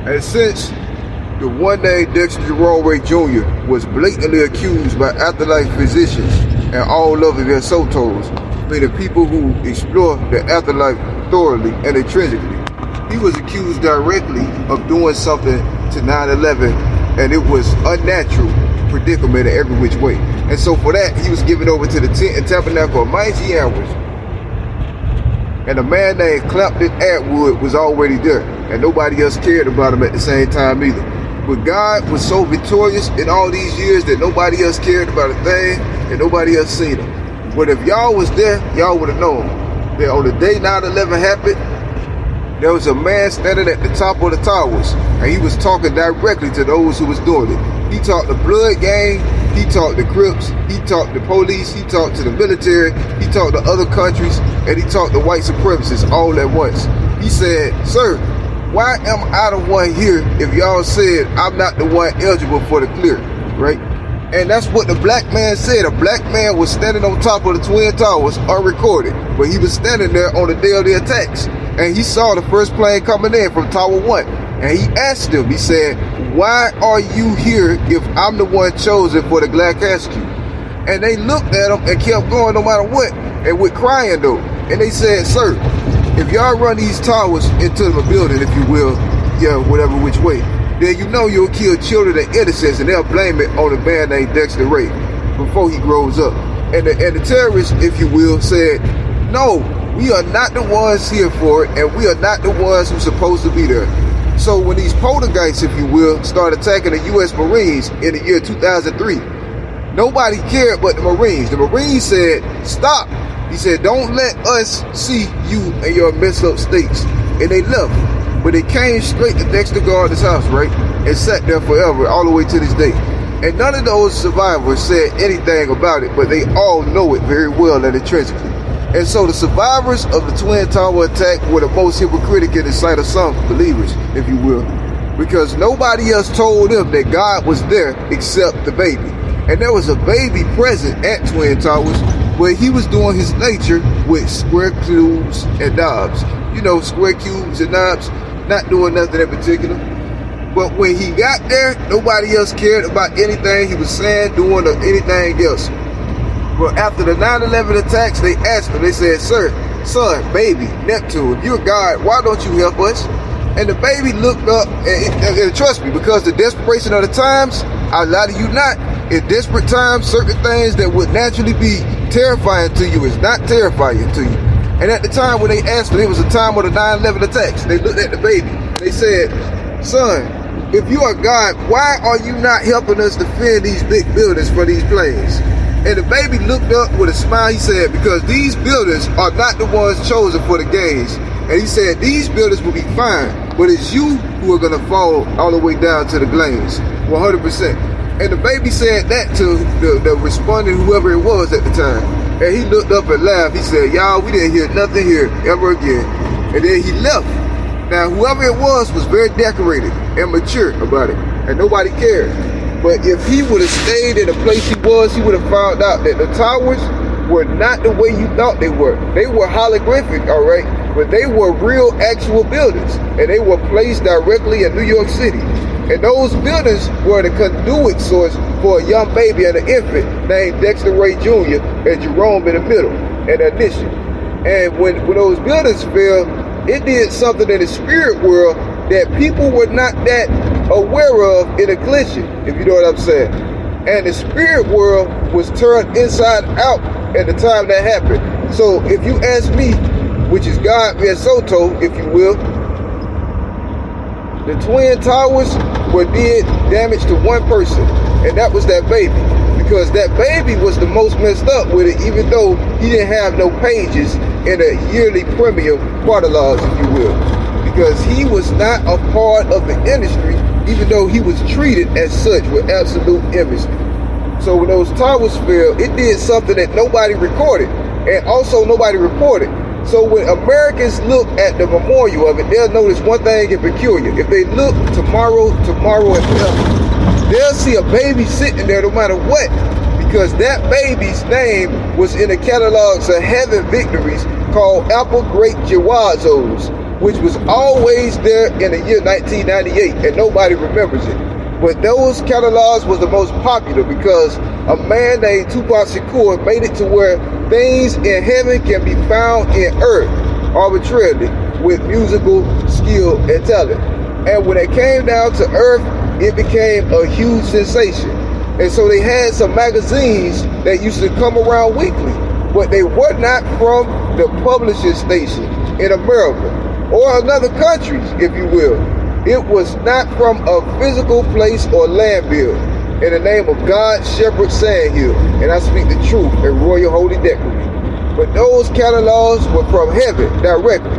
And since the one named Dexter Jerome Ray Jr. was blatantly accused by afterlife physicians and all other DeSotos, meaning people who explore the afterlife thoroughly and intrinsically, he was accused directly of doing something to 9/11, and it was unnatural predicament in every which way. And so for that, he was given over to the tent and tabernacle of mighty hours. And a man named Clapton Atwood was already there, and nobody else cared about him at the same time either. But God was so victorious in all these years that nobody else cared about a thing, and nobody else seen him. But if y'all was there, y'all would have known that on the day 9/11 happened, there was a man standing at the top of the towers, and he was talking directly to those who was doing it. He talked the blood gang, he talked the Crips, he talked the police, he talked to the military, he talked to other countries, and he talked to white supremacists all at once. He said, "Sir, why am I the one here if y'all said I'm not the one eligible for the clear?" Right? And that's what the black man said. A black man was standing on top of the Twin Towers unrecorded, but he was standing there on the day of the attacks. And he saw the first plane coming in from Tower 1. And he asked him, he said, "Why are you here if I'm the one chosen for the Glad Casket?" And they looked at him and kept going no matter what, and with crying though. And they said, "Sir, if y'all run these towers into the building, if you will, yeah, whatever which way, then you know you'll kill children and innocents, and they'll blame it on a man named Dexter Ray before he grows up." And the terrorists, if you will, said, "No, we are not the ones here for it, and we are not the ones who's supposed to be there." So when these poltergeists, if you will, started attacking the U.S. Marines in the year 2003, nobody cared but the Marines. The Marines said, "Stop." He said, "Don't let us see you and your messed up states." And they left. But they came straight to Dexter Gardner's house, right? And sat there forever, all the way to this day. And none of those survivors said anything about it, but they all know it very well and intrinsically. And so the survivors of the Twin Tower attack were the most hypocritical in the sight of some believers, if you will, because nobody else told them that God was there except the baby. And there was a baby present at Twin Towers where he was doing his nature with square cubes and knobs. You know, square cubes and knobs, not doing nothing in particular. But when he got there, nobody else cared about anything he was saying, doing, or anything else. But after the 9/11 attacks, they asked him, they said, "Sir, son, baby, Neptune, if you're God, why don't you help us?" And the baby looked up, and trust me, because the desperation of the times, I lie to you not, in desperate times, certain things that would naturally be terrifying to you is not terrifying to you. And at the time when they asked him, it was the time of the 9/11 attacks, they looked at the baby, they said, "Son, if you are God, why are you not helping us defend these big buildings for these planes?" And the baby looked up with a smile. He said, "Because these buildings are not the ones chosen for the gays." And he said, "These buildings will be fine, but it's you who are going to fall all the way down to the glains, 100%. And the baby said that to the responding, whoever it was at the time. And he looked up and laughed. He said, "Y'all, we didn't hear nothing here ever again." And then he left. Now, whoever it was very decorated and mature about it, and nobody cared. But if he would have stayed in the place he was, he would have found out that the towers were not the way you thought they were. They were holographic, all right, but they were real, actual buildings, and they were placed directly in New York City. And those buildings were the conduit source for a young baby and an infant named Dexter Ray Jr. and Jerome in the middle, and initial. And when those buildings fell, it did something in the spirit world that people were not that aware of in a collision, if you know what I'm saying. And the spirit world was turned inside out at the time that happened. So if you ask me, which is God Soto, if you will, the Twin Towers did damage to one person, and that was that baby. Because that baby was the most messed up with it, even though he didn't have no pages in a yearly premium catalogs, if you will. Because he was not a part of the industry, even though he was treated as such with absolute image. So when those towers fell, it did something that nobody recorded, and also nobody reported. So when Americans look at the memorial of it, they'll notice one thing in peculiar. If they look tomorrow and forever, they'll see a baby sitting there no matter what, because that baby's name was in the catalogs of heaven victories called Apple Great Jawazos. which was always there in the year 1998, and nobody remembers it. But those catalogs was the most popular because a man named Tupac Shakur made it to where things in heaven can be found in earth arbitrarily with musical skill and talent. And when it came down to earth, it became a huge sensation. And so they had some magazines that used to come around weekly, but they were not from the publishing station in America or another countries, if you will. It was not from a physical place or land bill. In the name of God, Shepherd Sandhill, and I speak the truth in Royal Holy Decree. But those catalogs were from heaven directly.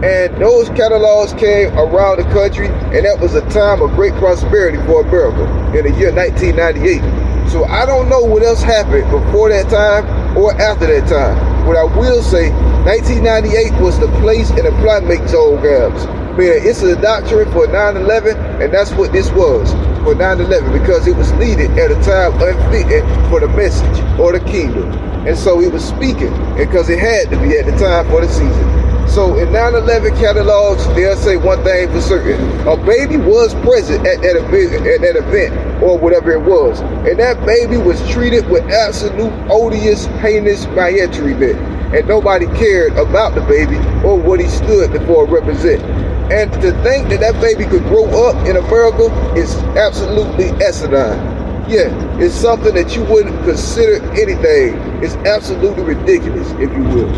And those catalogs came around the country, and that was a time of great prosperity for America in the year 1998. So I don't know what else happened before that time or after that time. What I will say, 1998 was the place in the Plymouth zone gaps. Man, it's a doctrine for 9/11, and that's what this was for 9/11, because it was needed at a time unfitting for the message or the kingdom. And so he was speaking because it had to be at the time for the season. So in 9/11 catalogs, they'll say one thing for certain. A baby was present at that event or whatever it was. And that baby was treated with absolute odious, heinous maltreatment. And nobody cared about the baby or what he stood for represent. And to think that that baby could grow up in America is absolutely asinine. Yeah, it's something that you wouldn't consider anything. It's absolutely ridiculous, if you will.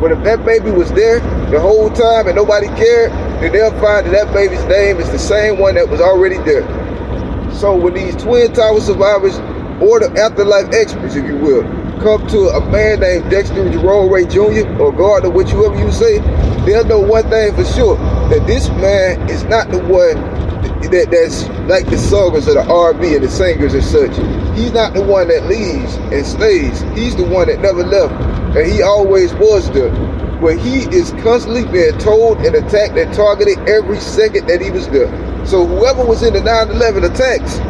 But if that baby was there the whole time and nobody cared, then they'll find that that baby's name is the same one that was already there. So when these Twin Tower survivors, or the afterlife experts, if you will, come to a man named Dexter Jerome Ray Jr. or Gardner, whichever you say, they'll know one thing for sure, that this man is not the one that's like the singers of the R&B and the singers and such. He's not the one that leaves and stays. He's the one that never left, and he always was there. But he is constantly being told and attacked and targeted every second that he was there. So whoever was in the 9/11 attacks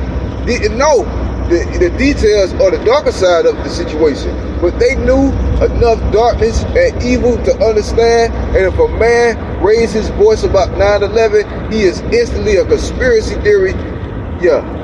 didn't know the details or the darker side of the situation, but they knew enough darkness and evil to understand. And if a man raised his voice about 9/11, he is instantly a conspiracy theory,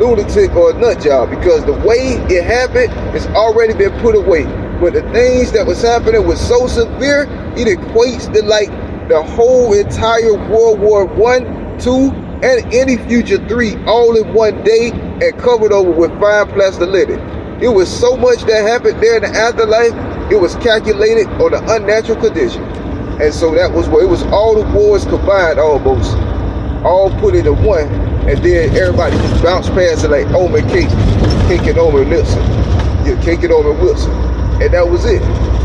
lunatic or a nut job, because the way it happened has already been put away. But the things that was happening was so severe, it equates to like the whole entire World War I, II, and any future 3 all in one day and covered over with fine plaster linen. It was so much that happened there in the afterlife, it was calculated on an unnatural condition. And so that was where it was all the wars combined almost, all put into one, and then everybody just bounced past it like Omen Cake and Omen Wilson. Yeah, Cake and Omen Wilson. And that was it.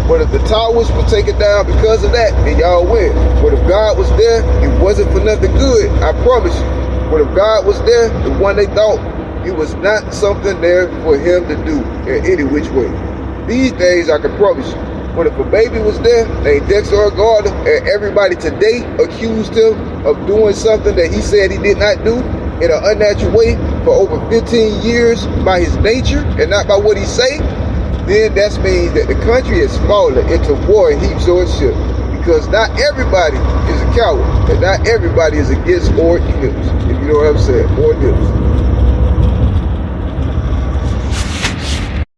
But if the towers were taken down because of that, then y'all win. But if God was there, it wasn't for nothing good, I promise you. But if God was there, the one they thought, it was not something there for him to do in any which way. These days, I can promise you. But if a baby was there, named Dexter or Gardner, and everybody today accused him of doing something that he said he did not do in an unnatural way for over 15 years by his nature and not by what he say, then that means that the country is falling into war and heaps or shit. Because not everybody is a coward, and not everybody is against or nips, if you know what I'm saying, or nips.